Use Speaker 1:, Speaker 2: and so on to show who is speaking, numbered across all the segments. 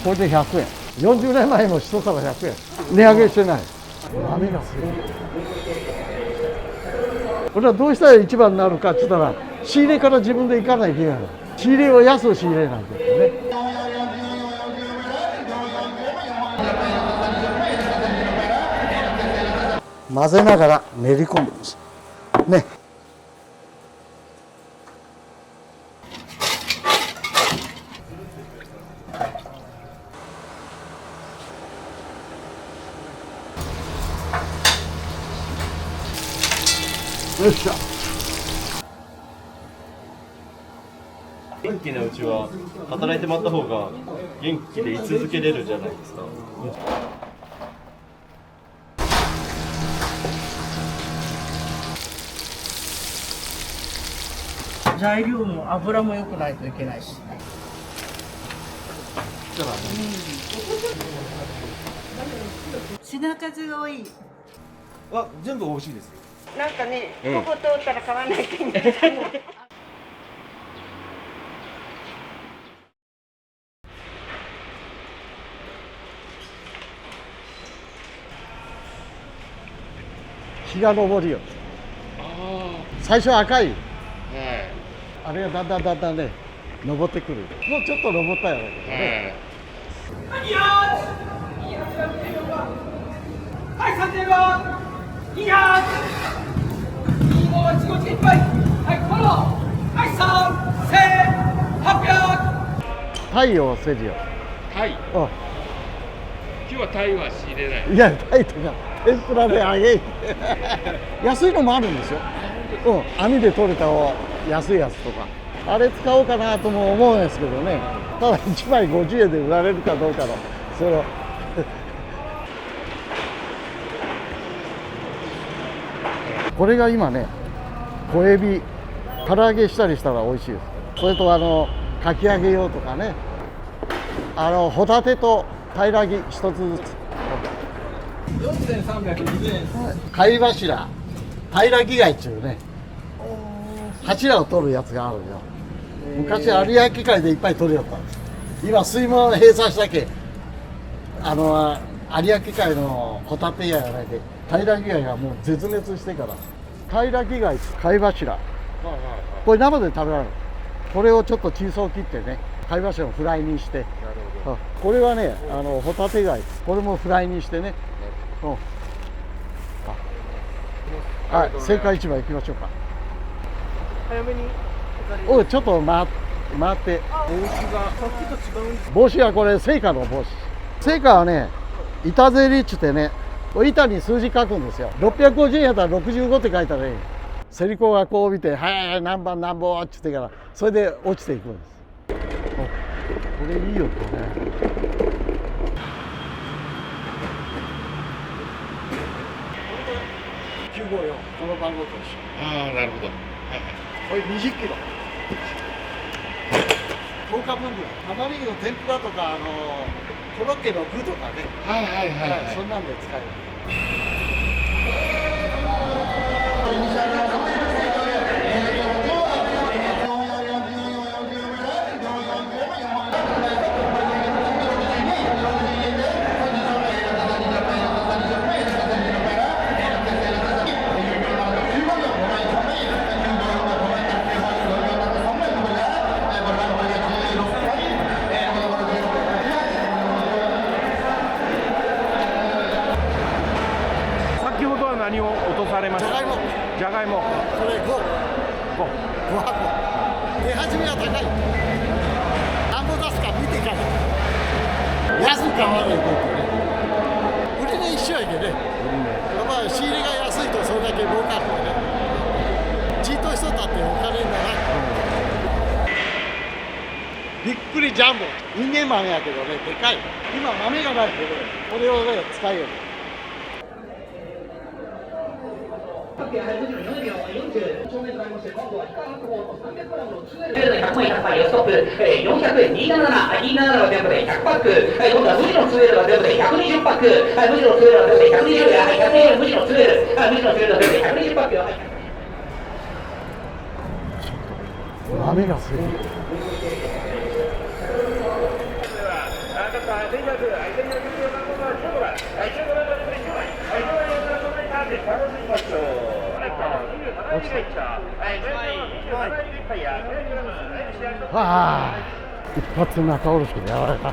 Speaker 1: これで100円。40年前も1皿100円。値上げしてない。波がすごい。これはどうしたら一番になるかって言ったら、仕入れから自分で行かないといけない。仕入れを安く仕入れないといけないね。混ぜながら練り込むんですね。よっしゃ。
Speaker 2: 元気なうちは働いてもらった方が元気で居続けれるじゃないですか。
Speaker 3: 材料も油も良くないといけないし。品数が多い。
Speaker 4: 全部美味しいですよ。
Speaker 5: なんかね、ここ通ったら買わないといけない。
Speaker 1: 日が昇るよ。最初赤い。あれがだんだんね、昇ってくる。もうちょっと昇ったよね。
Speaker 6: はい、3000番。いやー。2515いっぱい。はい、この。はい、3800。
Speaker 1: タイをせるよ。
Speaker 7: タイ。今日はタイは仕入れない。
Speaker 1: いや、タイとか天ぷらで揚げ。安いのもあるんですよ。網で取れた安いやつとか。あれ使おうかなとも思うんですけどね。ただ1枚50円で売られるかどうかの。そのこれが今ね、小エビ唐揚げしたりしたら美味しいです。それとかき揚げ用とかね、ホタテと平らぎ一つずつ。
Speaker 4: 4320円。
Speaker 1: 貝柱平らぎ貝っていうね、柱を取るやつがあるよ。昔有明海でいっぱい取れよったんです。今水門閉鎖したけ、有明海のホタテ貝がないで平らぎ貝がもう絶滅してから、平らぎ貝貝柱、これ生で食べられる。これをちょっと小さく切ってね、貝柱をフライにして、これはねホタテ貝、これもフライにしてね。はい、青果市場行きましょうか。
Speaker 4: 早めに。
Speaker 1: ちょっと回って。
Speaker 4: 帽子がさっきと違うんです。
Speaker 1: 帽子はこれ青果の帽子。青果はね、板ゼリっちってね、板に数字書くんですよ。650円やったら65って書いたらいい。セリコがこう見て、はい何番何本って言ってから、それで落ちていくんです。これいいよってね。954、この番号と一緒。
Speaker 7: ああ、なるほど。
Speaker 1: これ20キロ。10日分ぐらい。玉ねぎの天ぷらとか、コロッケの具とかね。そんなんで使える。
Speaker 4: 何を落とされました。じゃがいも。
Speaker 1: これ5箱。出始めは高い。何本出すか見てから。安く買わないといけない。売り値一緒やけどね。やっぱり仕入れが安いとそれだけ儲かるんでね。じっとしとったってお金にならん。びっくりジャンボ。人間豆やけどね、でかい。今豆がないけど、これをね、使える。
Speaker 6: 100円100枚ストップ、400円277は全部で100パック、今度は無地のツーエルが全部で120パック、無地のツーエルが全部で120円、むしろ滑る。むしろ滑ると120パックよ。
Speaker 1: 雨がすごい。ああ、一発目中下ろしでやられた。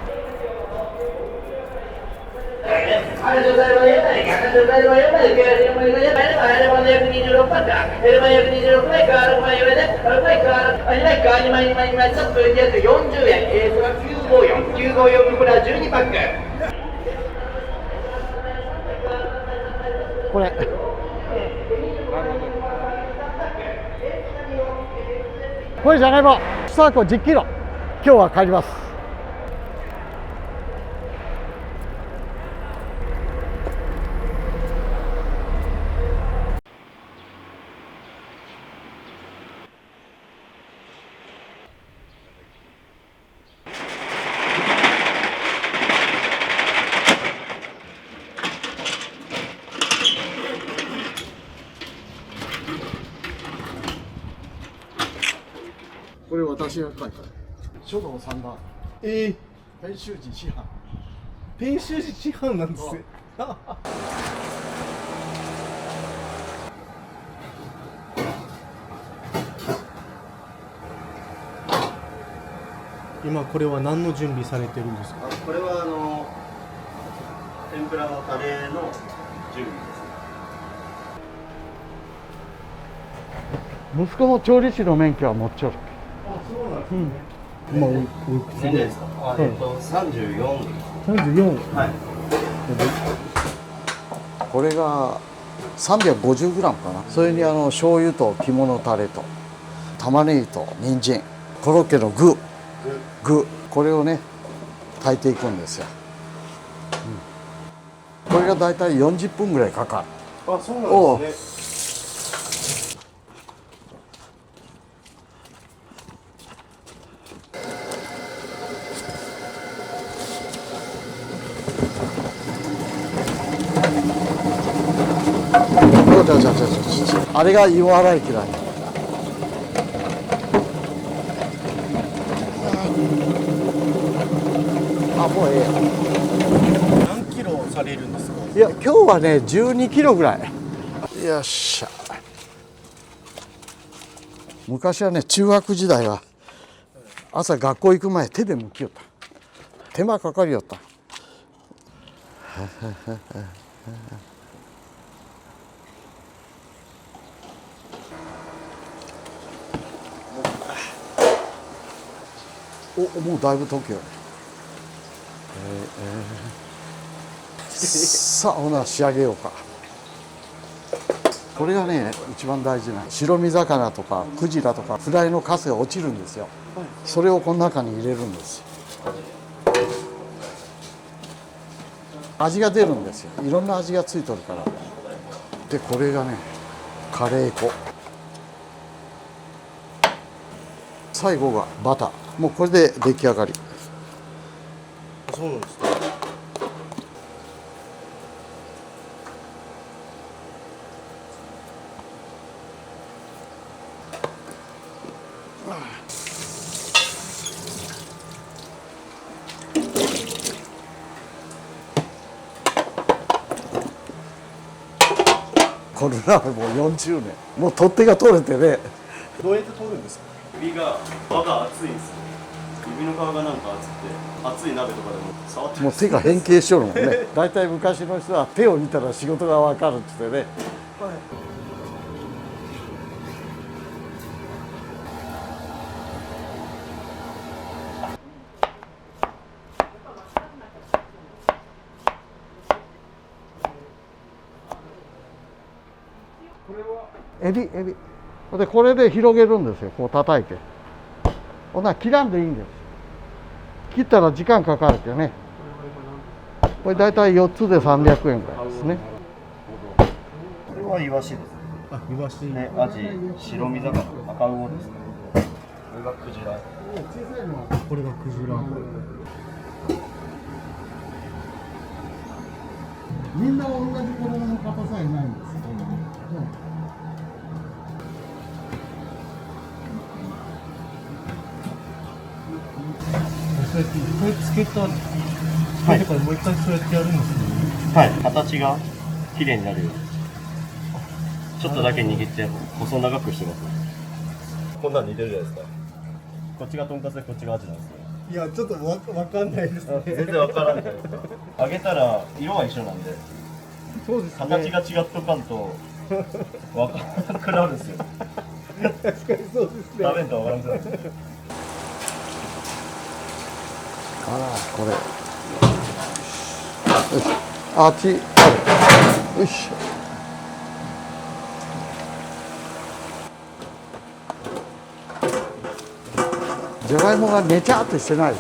Speaker 1: これこれじゃがいもスターコ10キロ今日は帰ります。これ私が書いた書道3段編集時師範
Speaker 8: 編集時師範なんですね。今これは何の準備されてるんですか？
Speaker 2: これは天ぷらのタレの準備です。
Speaker 1: 息子の調理師の免許は持っちゃう。
Speaker 8: あ、そうなんですね。今おいくつで？
Speaker 2: ですか？34。
Speaker 8: 34。
Speaker 2: はい。
Speaker 1: これが350グラムかな。それに醤油と肝のタレと玉ねぎと人参、コロッケの具、これをね炊いていくんですよ。これがだいたい40分ぐらいかかる。
Speaker 8: あ、そうなんですね。
Speaker 1: あれが芋洗い機だね。あ、もうええや。
Speaker 8: 何キロされるんですか？
Speaker 1: いや、今日はね12キロぐらい。よっしゃ。昔はね中学時代は朝学校行く前手で剥きよった。手間かかりよった。もうだいぶ時よね。さあほな仕上げようか。これがね一番大事な白身魚とかクジラとかフライのカスが落ちるんですよ。それをこの中に入れるんですよ。味が出るんですよ。いろんな味がついとるから。でこれがねカレー粉、最後がバター。もうこれで出来上がり。
Speaker 8: そうなんですね。
Speaker 1: これはもう40年もう取っ手が取れてね。
Speaker 8: どうやって取るんですか？
Speaker 2: 指が皮が熱いんですよ。指の皮がなんか熱くて熱い鍋とかでも触って
Speaker 1: もう手が変形しとるもんね。だいたい昔の人は手を見たら仕事が分かるって言ってね。エビでこれで広げるんですよ。こう叩いてほな切らんでいいんです。切ったら時間かかるけどね。これ大体4つで300円ぐらいですね。
Speaker 2: これはイワシです。
Speaker 8: あ、イワシ。
Speaker 2: ね、アジ、白身魚、赤魚ですね。これがクジラ。
Speaker 8: これがクジラ。
Speaker 1: みんな同じ衣の硬さ
Speaker 8: けたところもう一回そうやってやるんですね。
Speaker 2: はい、形が綺麗になるようにちょっとだけ握って細長くしてます。こんなん似てるじゃないですか。こっちがとんかつでこっちがアジなんですよ。
Speaker 8: いや、ちょっとわかんないですね。
Speaker 2: 全然わからんじゃないですか。揚げたら色は一緒なんで、
Speaker 8: そうですね。
Speaker 2: 形が違っとかんとわからなくなるんですよ。
Speaker 8: 確かにそうですね。
Speaker 2: 食べんとわからんくなる。
Speaker 1: あらこれよしあっちよしじゃがいもがねちゃっとしてない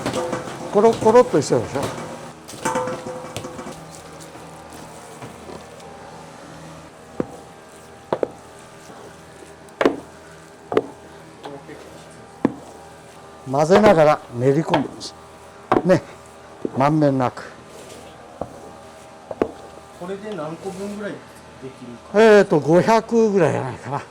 Speaker 1: コロコロっとしてるでしょ。混ぜながら練り込むんですね、まんべんなく。
Speaker 8: これで何個分ぐらいできるか。
Speaker 1: 500ぐらいじゃないかな。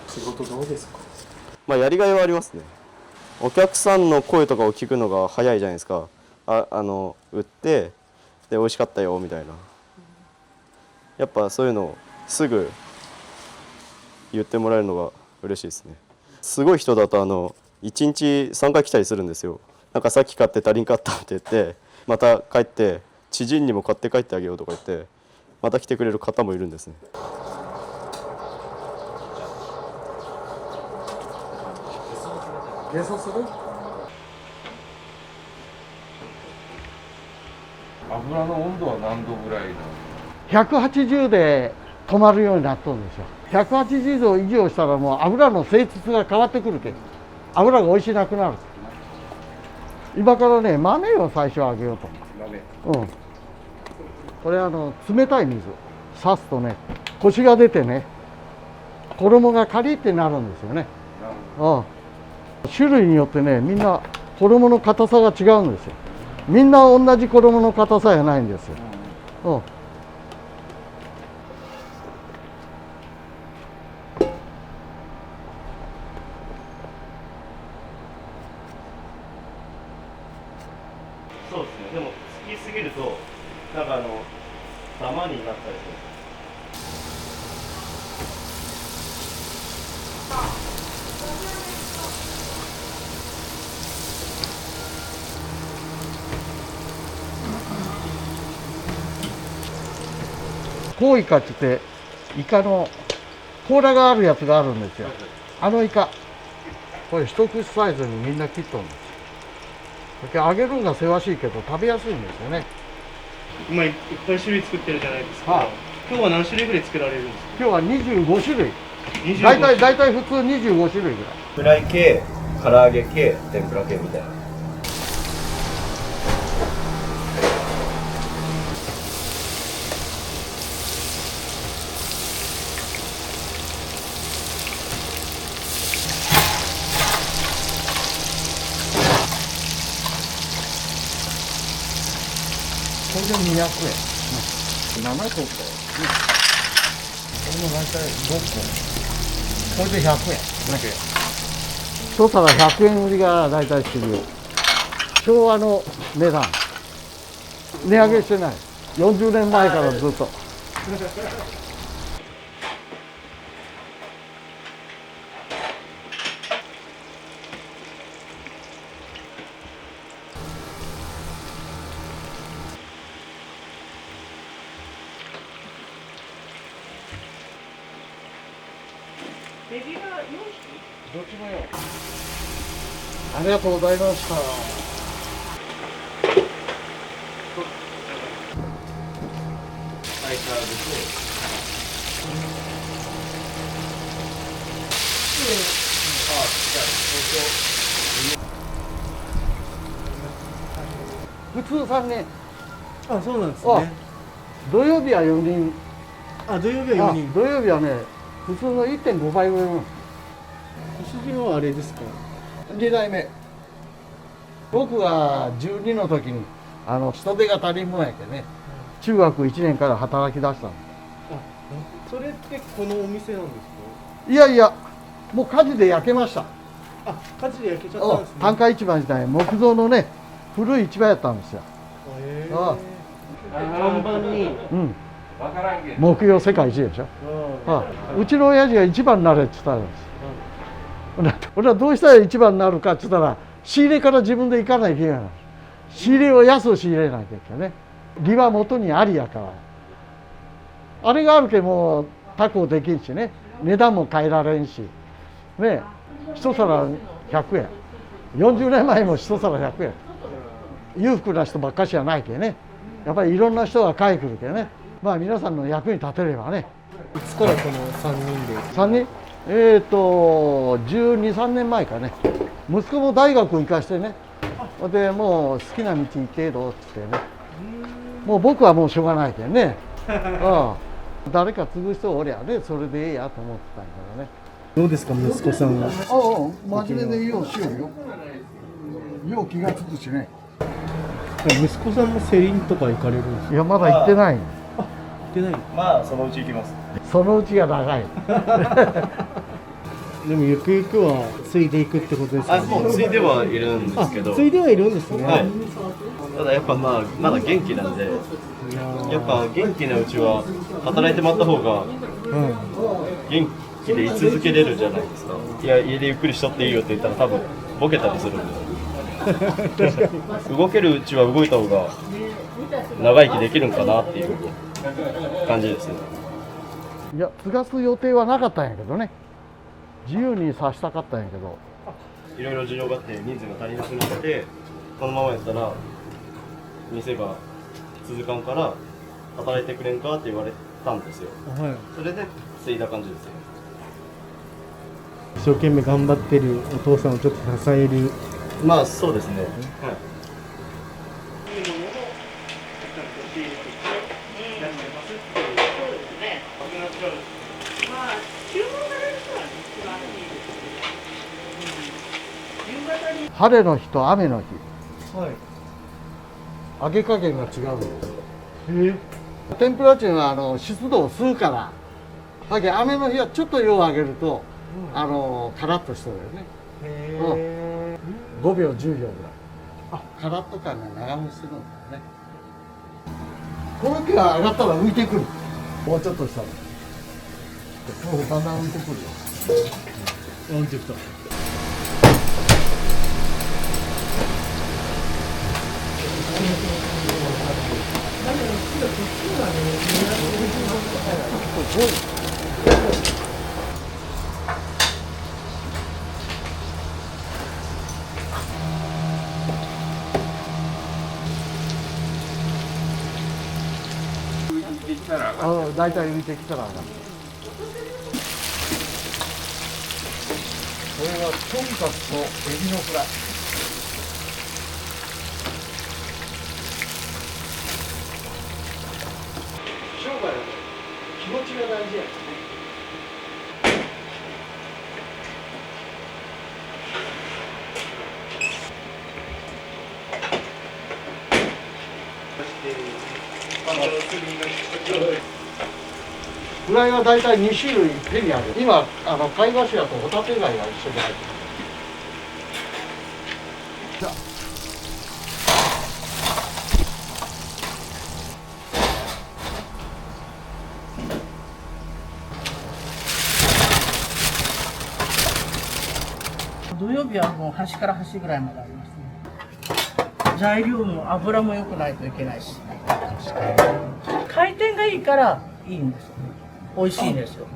Speaker 8: 仕事どうですか。
Speaker 2: まあやりがいはありますね。お客さんの声とかを聞くのが早いじゃないですか。売ってで美味しかったよみたいな。やっぱそういうのをすぐ言ってもらえるのが嬉しいですね。すごい人だと1日3回来たりするんですよ。なんかさっき買って足りんかったって言ってまた帰って知人にも買って帰ってあげようとか言ってまた来てくれる方もいるんですね。
Speaker 1: ゲソする？
Speaker 7: 油の温度は何度ぐらいなの
Speaker 1: 180で止まるようになっとるんですよ。180度以上したらもう油の性質が変わってくるけど油が美味しなくなる。今からね豆を最初あげようと。
Speaker 7: 豆
Speaker 1: これ冷たい水刺すとねコシが出てね衣がカリッてなるんですよね。種類によってねみんな衣の硬さが違うんですよ。みんな同じ衣の硬さじゃないんですよ。
Speaker 2: そうですね。でもつきすぎるとなんかダマになったりする。
Speaker 1: コウイカって言ってイカの甲羅があるやつがあるんですよ。イカこれ一口サイズにみんな切っとるんですよ。揚げるのがせわしいけど食べやすいんですよね。
Speaker 8: 今いっぱい種類作ってるじゃないですか。今日は何種類ぐらい作られるんですか。
Speaker 1: 今日は25種類。
Speaker 8: 25
Speaker 1: 大体普通25種類ぐらい。
Speaker 2: フライ系、唐揚げ系、天ぷら系みたいな。
Speaker 1: これで200円。7個かよ。これも大体6個。これで100円。一皿100円売りが大体主流。昭和の値段。値上げしてない。40年前からずっと。
Speaker 5: エビが4匹。
Speaker 1: どっちもよ。ありがとうございました。普通さんね、
Speaker 8: あ、そうなんですね。
Speaker 1: 土曜日は4人、
Speaker 8: あ、土曜日は4人。
Speaker 1: 土曜日はね、普通の 1.5 倍売れます。
Speaker 8: ご主人はあれですか。
Speaker 1: 2代目。僕が12の時に人手が足りんもんやけね、中学1年から働き出したの。
Speaker 8: それってこのお店なんです
Speaker 1: いやいや、もう火事で焼けました。
Speaker 8: か？あ、火事で焼けちゃったんですね。
Speaker 1: 単価市場自体木造のね、古い市場やったんですよ。あ
Speaker 8: 看板に、
Speaker 1: うん、木曜世界一でしょ。うちの親父が一番になれって言ったんです。俺はどうしたら一番になるかって言ったら、仕入れから自分で行かないといけない。仕入れを安く仕入れなきゃいけないね。利は元にありやから。あれがあるけもう確保できんしね、値段も変えられんしね、一皿100円、40年前も一皿100円、裕福な人ばっかしじゃないけね、やっぱりいろんな人が買い来るけね、まあ皆さんの役に立てればね。
Speaker 8: いつからこの3人で
Speaker 1: 3人12、3年前かね、息子も大学行かしてね、でもう好きな道行けどっつってね、もう僕はもうしょうがないけんね、誰か継ぐ人おりゃね、それでええやと思ってたんやけどね。
Speaker 8: どうですか、息子さんは。
Speaker 1: 真面目でようしようよ。よう気がつくしね。
Speaker 8: 息子さんもセリンとか行かれるんですか？
Speaker 1: いや、まだ行ってない。
Speaker 8: 行ってない。
Speaker 2: まあそのうち行きます。
Speaker 1: そのうちが長い。
Speaker 8: でもゆくゆくは継いでいくってことですか？
Speaker 2: もうついではいるんですけど、
Speaker 8: 継いではいるんですね。
Speaker 2: はい、ただやっぱまだ元気なんで、やっぱ元気なうちは働いてもらった方が元気で居続けれるじゃないですか。いや、家でゆっくりしとっていいよって言ったら多分ボケたりするんで動けるうちは動いた方が長生きできるんかなっていう感じですね。
Speaker 1: いや、継がす予定はなかったんやけどね、自由にさしたかったんやけど、
Speaker 2: いろいろ事情があって人数が足りなくなって、このままやったら店が続かんから働いてくれんかって言われたんですよ。
Speaker 8: はい。
Speaker 2: それで継いだ感じですよ。
Speaker 8: 一生懸命頑張ってるお父さんをちょっと支える。
Speaker 2: まあそうですね。はい。
Speaker 5: まあ、注文が出る人は一番いいですよね。夕方に
Speaker 1: 晴れの日と雨の日、
Speaker 8: はい。
Speaker 1: 揚げ加減が違うんです。天ぷらっていうのは湿度を吸うから、だけど雨の日はちょっと量を上げると、カラッとしとるよね。5秒10秒ぐらい。カラッと感が長持ちするんだよね。この木が上がったら浮いてくる。もうちょっとしたら。もうだんだん浮いてくるよ。
Speaker 8: 降りてきた。
Speaker 1: 大体浮いてきたら上がる。これはとんかつとエビのフライ。商売は気持ちが大事やからね。フライは大体2種類手にある。今貝柱とホタテ貝が一緒に入ってる。じゃあ
Speaker 3: 土曜日はもう端から端ぐらいまでありますね。材料も油も良くないといけないし、回転がいいからいいんですよ。美味しいんですよ。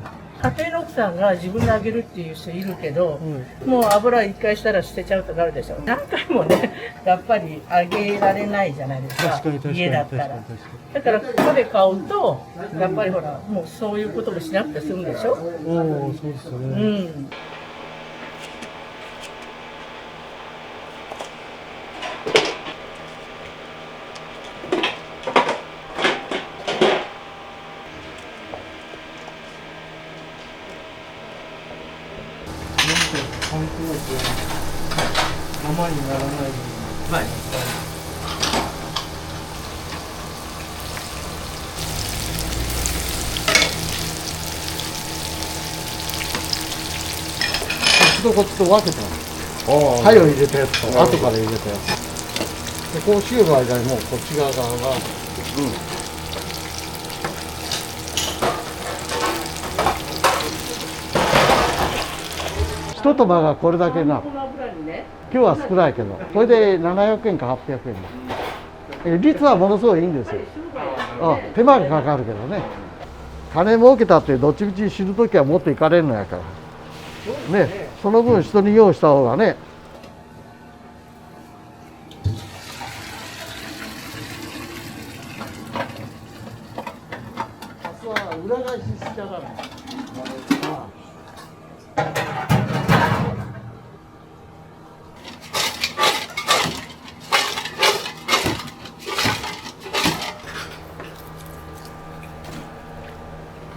Speaker 3: 家庭の奥さんが自分で揚げるっていう人いるけど、もう油一回したら捨てちゃうとかあるでしょ。何回もね、やっぱり揚げられないじゃないですか。家だったら。だからここで買うと、やっぱりほら、もうそういうこともしなくて済むでしょ。
Speaker 8: おお、そうですよね。
Speaker 3: うん。
Speaker 8: 生にならないように。
Speaker 2: はい。
Speaker 1: とこっちと分けたの。鯛を入れたやつと後から入れたやつ。でこうしよる間にもうこっち側が、一玉がこれだけな。
Speaker 3: この油にね、
Speaker 1: 今日は少ないけど、これで700円か800円です。率はものすごいいいんですよ。手間がかかるけどね。金儲けたってどっちみち死ぬ時は持っていかれるのやからね。その分人に用意した方がね。明日は裏返ししちゃダメ。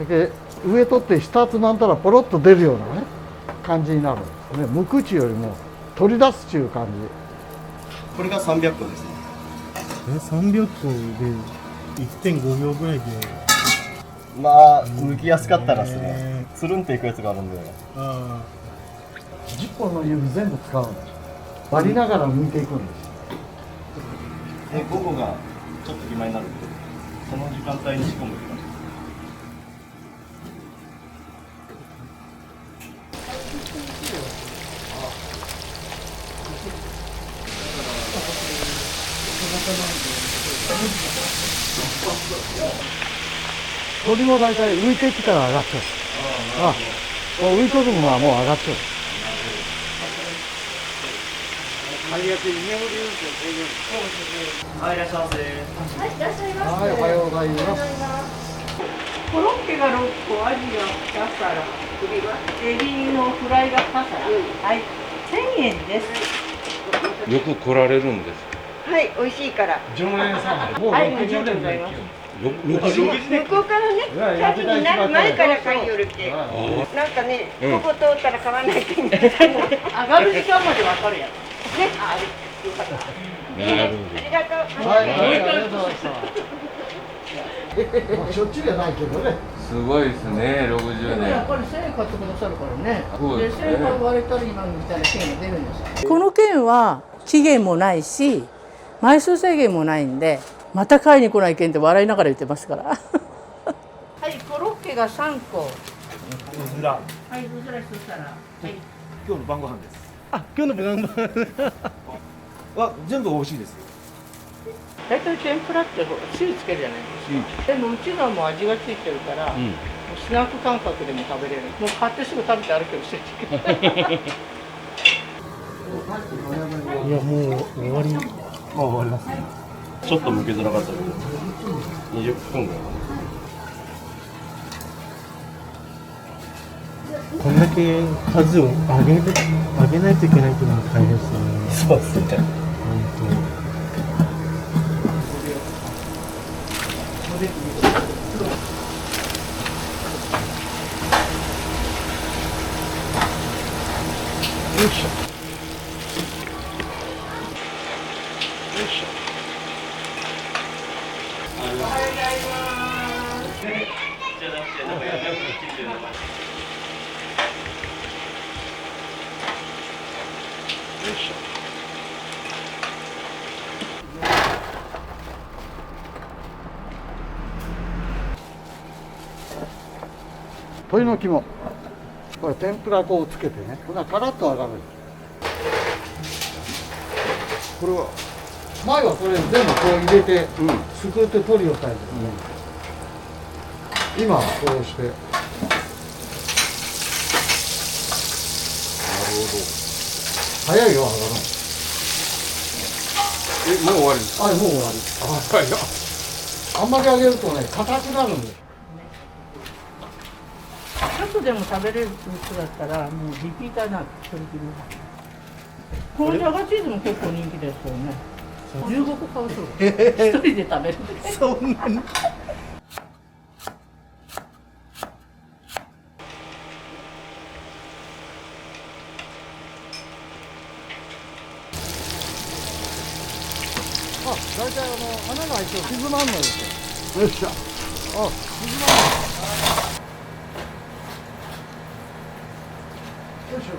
Speaker 1: で上取って下つまんだらポロッと出るようなね感じになるんですね。むくちよりも取り出すっていう感じ。
Speaker 2: これが300個ですね。
Speaker 8: 300個で 1.5 秒ぐらいで。
Speaker 2: まあ剥きやすかったらですね、つるんっていくやつがあるんで、
Speaker 8: あ
Speaker 1: 10本の指全部使うんです。割りながら抜いていくんです。
Speaker 2: で午後がちょっと暇になるんで、その時間帯に仕込むって感じです。
Speaker 1: 鳥も大体浮いてきたら上がっちゃう。もう浮いとるのはもう上がっちゃう。
Speaker 6: はい、いらっしゃいませ。
Speaker 1: はい、おはようございます。
Speaker 5: コロッケが6個、アジが2皿、エビのフライが2皿、はい、1000円です。
Speaker 7: よく来られるんです
Speaker 9: はい、美味しいから。
Speaker 1: 常連さん。もう
Speaker 5: はい、あり
Speaker 1: 60
Speaker 5: がとうござい
Speaker 1: 年
Speaker 5: ます。
Speaker 9: 向こうからね、サツになる前から買い寄るって。なんかね、ここ通ったら買わないといけない。
Speaker 5: 上がる時間までわかるやつ。
Speaker 9: ね、あれ、よかった。ありがとう。
Speaker 1: はい、ありがとうございました。まあしょっちゅうじゃないけどね。
Speaker 7: すごいですね60
Speaker 3: やっ
Speaker 7: 年
Speaker 3: ぱり1000円買ってくださるからね。で、
Speaker 7: そうですね
Speaker 3: 1000円割れたら今みたいな券が出るんですよ。
Speaker 10: この券は期限もないし枚数制限もないんで、また買いに来ない券って笑いながら言ってますから。
Speaker 3: はい、コロッケが3個。
Speaker 8: うずら。
Speaker 3: はい、うずら1皿。はい。
Speaker 8: 今日の晩ご飯です。あ、今日の晩ご飯は全部美味しいですよ。
Speaker 3: 大体天ぷらってつゆつけるじゃないですか。でもうちのはもう味がついてるから、もうスナック感覚でも食べれる。もう買ってすぐ食べて歩けばしてる。
Speaker 8: いや、もう終わり。もう終わりますね。
Speaker 2: ちょっと剥けづらかったけど20分ぐらい。
Speaker 8: こんだけ数を上げないといけないっていうのが大変ですよね。
Speaker 2: そうですね。
Speaker 8: 本
Speaker 1: よいしょ。よいしょ。よいしょ。鶏の肝、これ天ぷら粉をつけてね、こんなカラッと揚がる。これは前はこれ全部こう入れて、すくって取るようタイプですね。今はこうして。なるほど。早いよ揚がるの。
Speaker 7: もう終わりです
Speaker 1: はい、もう終わり。
Speaker 7: はいよ
Speaker 1: あんまり揚げるとね、硬くなるんです。
Speaker 3: ちょっとでも食べれる人だったら、もうリピーターなんです、一人きり。このジャガチーズも結構人気ですよね。15個買うそうです。一人で食べる。
Speaker 8: そんなに。
Speaker 1: 大体穴が開いて静まんのですよ。よっしゃ。静まんの。よいしょ。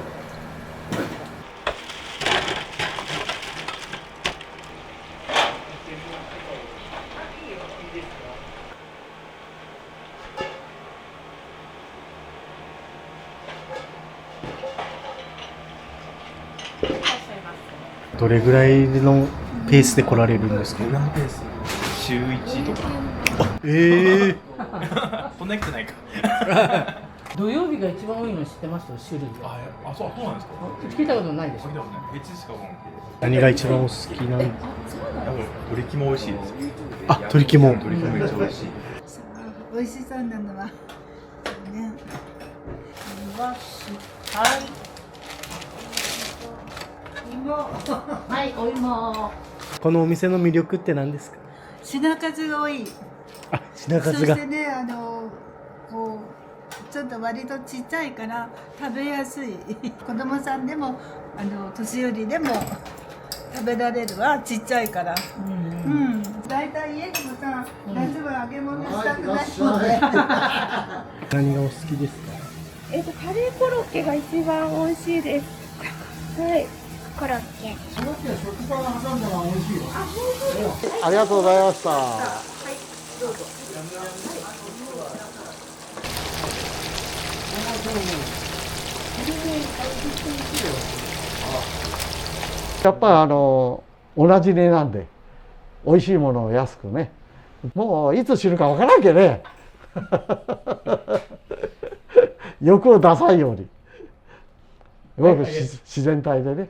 Speaker 8: どれぐらいのペースで来られるんですか？
Speaker 11: ペース週1とか。そんなに来てないか。
Speaker 10: 土曜日が一番多いの知ってます？種類。
Speaker 11: そうなんですか。
Speaker 10: 聞いたことないでしょ。
Speaker 11: 聞いたことない。別しかも。
Speaker 8: 何が一番お好きなんですか？
Speaker 11: 鶏肝美味しいですよ。
Speaker 8: 鶏肝。
Speaker 11: 鶏肝めっちゃ美味しい。
Speaker 12: 美味しそうなのはね。
Speaker 10: はい、お芋。
Speaker 8: このお店の魅力って何ですか？
Speaker 12: 品数が多い。
Speaker 8: 品数が。
Speaker 12: そしてね、こうちょっと割とちっちゃいから食べやすい。子供さんでも年寄りでも食べられるわ、ちっちゃいから。だいたい家でもさ、夏は揚げ物したくないので。
Speaker 8: 何がお好きですか？
Speaker 9: カレーコロッケが一番美味しいです。はい。コロッケ。
Speaker 1: コロッケは食パン挟んだら美味しいよ。ありがとうございました。はい、どうぞ。やっぱり同じ値段で美味しいものを安くね、もういつ死ぬかわからんけね。欲を出さんように、ごく自然体でね。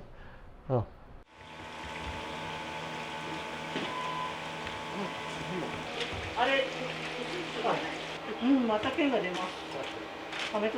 Speaker 3: また剣が出ます。